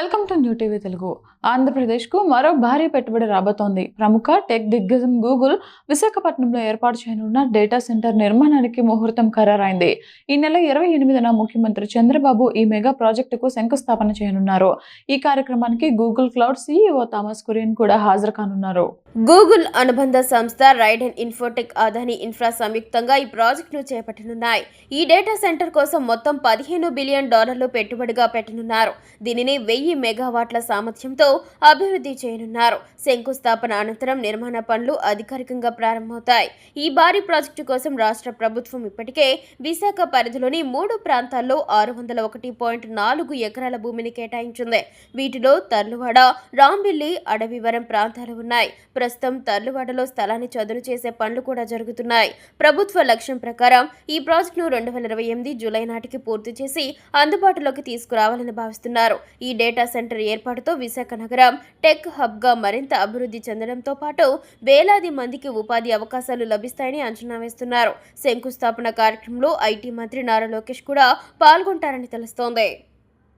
Welcome to new TV Telugu. ఆంధ్రప్రదేశ్కు మరో భారీ పెట్టుబడి రాబోతోంది. ప్రముఖ టెక్ దిగ్గజం గూగుల్ విశాఖపట్నంలో ఏర్పాటు చేయనున్న డేటా సెంటర్ నిర్మాణానికి ముహూర్తం ఖరారైంది. ఈ నెల 28న ముఖ్యమంత్రి చంద్రబాబు ఈ మెగా ప్రాజెక్టుకు శంకుస్థాపన చేయనున్నారు. ఈ కార్యక్రమానికి Google cloud CEO Thomas Kurian కూడా హాజరు కానున్నారు. గూగుల్ అనుబంధ సంస్థ రైడెన్ ఇన్ఫోటెక్, అదానీ ఇన్ఫ్రా సంయుక్తంగా ఈ ప్రాజెక్టును చేపట్టనున్నాయి. ఈ డేటా సెంటర్ కోసం మొత్తం $15 బిలియన్ పెట్టుబడిగా పెట్టనున్నారు. దీనిని 1000 మెగావాట్ల సామర్థ్యంతో అభివృద్ధి చేయనున్నారు. శంకుస్థాపన అనంతరం నిర్మాణ పనులు అధికారికంగా ప్రారంభమవుతాయి. ఈ భారీ ప్రాజెక్టు కోసం రాష్ట్ర ప్రభుత్వం ఇప్పటికే విశాఖ పరిధిలోని 3 ప్రాంతాల్లో 601.4 ఎకరాల భూమిని కేటాయించింది. వీటిలో తర్లువాడ, రాంబిల్లి, అడవివరం ప్రాంతాలు ఉన్నాయి. ప్రస్తుతం తర్లువాడలో స్థలాన్ని చదును చేసే పనులు కూడా జరుగుతున్నాయి. ప్రభుత్వ లక్ష్యం ప్రకారం ఈ ప్రాజెక్టును 2028 జూలై నాటికి పూర్తి చేసి అందుబాటులోకి తీసుకురావాలని భావిస్తున్నారు. ఈ డేటా సెంటర్ ఏర్పాటుతో విశాఖ నగరం టెక్ హబ్గా మరింత అభివృద్ధి చెందడంతో పాటు వేలాది మందికి ఉపాధి అవకాశాలు లభిస్తాయని అంచనా వేస్తున్నారు. శంకుస్థాపన కార్యక్రమంలో ఐటీ మంత్రి నారా లోకేష్ కూడా పాల్గొంటారని తెలుస్తోంది.